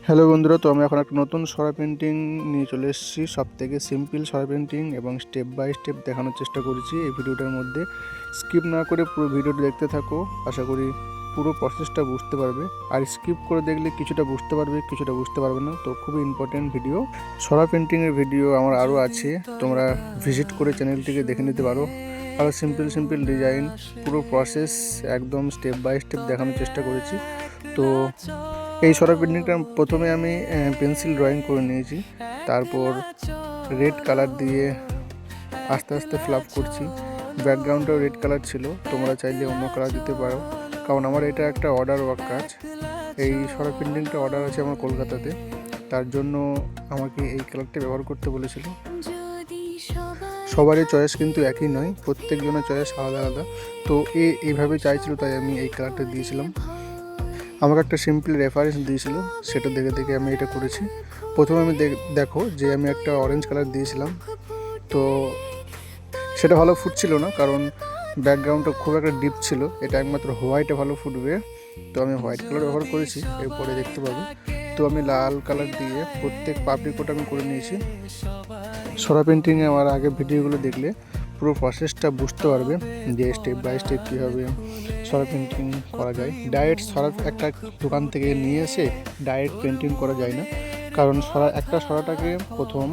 Hello বন্ধুরা, তো আমি এখন একটা নতুন সরা পেন্টিং নিয়ে চলে এসেছি। সবথেকে সিম্পল সরা পেন্টিং এবং স্টেপ বাই স্টেপ দেখানোর চেষ্টা করেছি এই ভিডিওটার মধ্যে। স্কিপ না করে পুরো ভিডিওটা দেখতে থাকো, আশা করি পুরো প্রসেসটা বুঝতে পারবে। আর স্কিপ করে দেখলে কিছুটা বুঝতে পারবে, কিছুটা বুঝতে পারবে না। তো খুবই ইম্পর্টেন্ট ভিডিও। সরা পেন্টিংয়ের ভিডিও আমার আরও আছে, তোমরা ভিজিট করে চ্যানেলটিকে দেখে নিতে পারো। আরও সিম্পল ডিজাইন, পুরো প্রসেস একদম স্টেপ বাই স্টেপ দেখানোর চেষ্টা করেছি। তো এই সরা পেন্টিংটা প্রথমে আমি পেন্সিল ড্রয়িং করে নিয়েছি, তারপর রেড কালার দিয়ে আস্তে আস্তে ফ্লাপ করছি। ব্যাকগ্রাউন্ডটাও রেড কালার ছিল, তোমরা চাইলে অন্য কালার দিতে পারো, কারণ আমার এটা একটা অর্ডার ওয়ার্ক কাজ। এই সরা পেন্টিংটা অর্ডার আছে আমার কলকাতাতে, তার জন্য আমাকে এই কালারটা ব্যবহার করতে বলেছিল। সবারই চয়েস কিন্তু একই নয়, প্রত্যেকজনের চয়েস আলাদা আলাদা। তো এইভাবে চাইছিল, তাই আমি এই কালারটা দিয়েছিলাম। আমাকে একটা সিম্পল রেফারেন্স দিয়েছিল, সেটা দেখে দেখে আমি এটা করেছি। প্রথমে আমি দেখো যে আমি একটা অরেঞ্জ কালার দিয়েছিলাম, তো সেটা ভালো ফুটছিল না, কারণ ব্যাকগ্রাউন্ডটা খুব একটা ডিপ ছিল। এটা একমাত্র হোয়াইটে ভালো ফুটবে, তো আমি হোয়াইট কালার ব্যবহার করেছি, এরপরে দেখতে পাবে। তো আমি লাল কালার দিয়ে প্রত্যেক পাপড়িকোটা আমি করে নিয়েছি। সরা পেন্টিংয়ে আমার আগে ভিডিওগুলো দেখলে পুরো প্রসেসটা বুঝতে পারবে যে স্টেপ বাই স্টেপ কীভাবে সরা পেন্টিং করা যায়। ডাইরেক্ট সরা একটা দোকান থেকে নিয়ে এসে ডাইরেক্ট পেন্টিং করা যায় না, কারণ একটা সরাটাকে প্রথম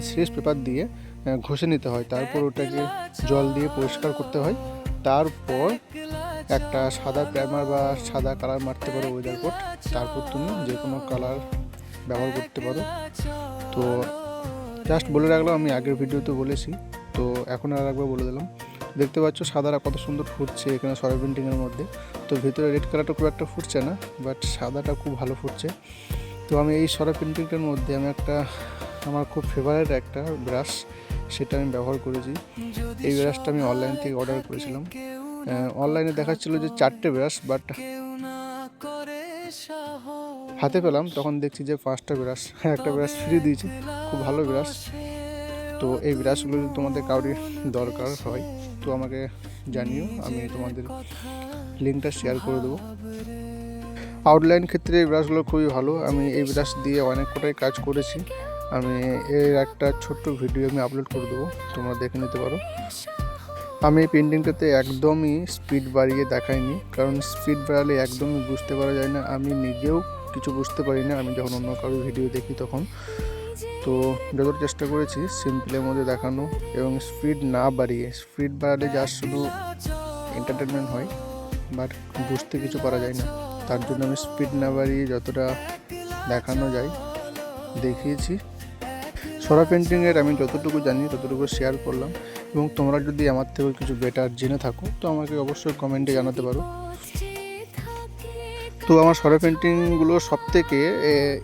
সিরিজ পেপার দিয়ে ঘষে নিতে হয়, তারপর ওটাকে জল দিয়ে পরিষ্কার করতে হয়। তারপর একটা সাদা প্রাইমার বা সাদা কালার মারতে পারো ওয়েদার কোট, তারপর তুমি যে কোনো কালার ব্যবহার করতে পারো। তো জাস্ট বলে রাখলাম, আমি আগের ভিডিওতে বলেছি, তো এখন আর একবার বলে দিলাম। দেখতে পাচ্ছ সাদাটা কত সুন্দর ফুটছে এখানে সরা পেন্টিংয়ের মধ্যে। তো ভেতরে রেড কালারটা খুব একটা ফুটছে না, বাট সাদাটা খুব ভালো ফুটছে। তো আমি এই সরা পেন্টিংটার মধ্যে আমি আমার খুব ফেভারিট একটা ব্রাশ, সেটা আমি ব্যবহার করেছি। এই ব্রাশটা আমি অনলাইন থেকে অর্ডার করেছিলাম। অনলাইনে দেখাচ্ছিল যে 4টে ব্রাশ, বাট হাতে পেলাম তখন দেখছি যে 5টা ব্রাশ, একটা ব্রাশ ফ্রি দিয়েছে, খুব ভালো ব্রাশ। তো এই ব্রাশগুলো যদি তোমাদের কারোর দরকার হয় তো আমাকে জানিও, আমি তোমাদের লিঙ্কটা শেয়ার করে দেবো। আউটলাইন ক্ষেত্রে এই ব্রাশগুলো খুবই ভালো, আমি এই ব্রাশ দিয়ে অনেক কটাই কাজ করেছি। আমি এর একটা ছোট্ট ভিডিও আমি আপলোড করে দেবো, তোমরা দেখে নিতে পারো। আমি এই পেন্টিংটাতে একদমই স্পিড বাড়িয়ে দেখাইনি, কারণ স্পিড বাড়ালে একদমই বুঝতে পারা যায় না, আমি নিজেও কিছু বুঝতে পারি না আমি যখন অন্য কারোর ভিডিও দেখি তখন। তো যতটা চেষ্টা করেছি সিম্পলের মধ্যে দেখানো এবং স্পিড না বাড়িয়ে। স্পিড বাড়ালে যা শুধু এন্টারটেনমেন্ট হয়, বাট বুঝতে কিছু পারা যায় না, তার জন্য আমি স্পিড না বাড়িয়ে যতটা দেখানো যায় দেখিয়েছি। সরা পেন্টিংয়ের আমি যতটুকু জানি ততটুকু শেয়ার করলাম, এবং তোমরা যদি আমার থেকে কিছু বেটার জেনে থাকো তো আমাকে অবশ্যই কমেন্টে জানাতে পারো। তো আমার সরা পেন্টিংগুলো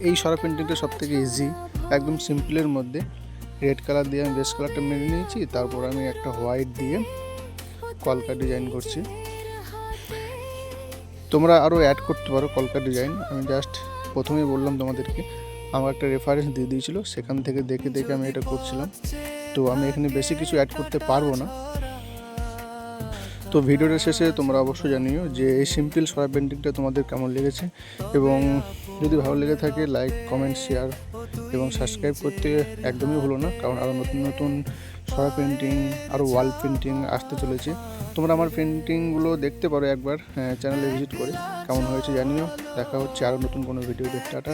এই সরা পেন্টিংটা সবথেকে ইজি, একদম সিম্পলের মধ্যে। রেড কালার দিয়ে আমি বেস কালারটা মেরে নিয়েছি, তারপর আমি একটা হোয়াইট দিয়ে কলকা ডিজাইন করছি। তোমরা আরও অ্যাড করতে পারো কলকা ডিজাইন, আমি জাস্ট প্রথমেই বললাম তোমাদেরকে, আমার একটা রেফারেন্স দিয়ে দিয়েছিল, সেখান থেকে দেখে দেখে আমি এটা করছিলাম। তো আমি এখানে বেশি কিছু অ্যাড করতে পারবো না। তো ভিডিওটা শেষে তোমরা অবশ্যই জানিও যে এই সিম্পল সরা পেন্টিংটা তোমাদের কেমন লেগেছে, এবং যদি ভালো লেগে থাকে লাইক, কমেন্ট, শেয়ার এবং সাবস্ক্রাইব করতে একদমই ভুলো না, কারণ আরও নতুন নতুন সরা পেন্টিং, আরও ওয়াল পেন্টিং আসতে চলেছে। তোমরা আমার পেন্টিংগুলো দেখতে পারো একবার চ্যানেলে ভিজিট করে, কেমন হয়েছে জানিও। দেখা হচ্ছে আরও নতুন কোনো ভিডিওতে। টাটা।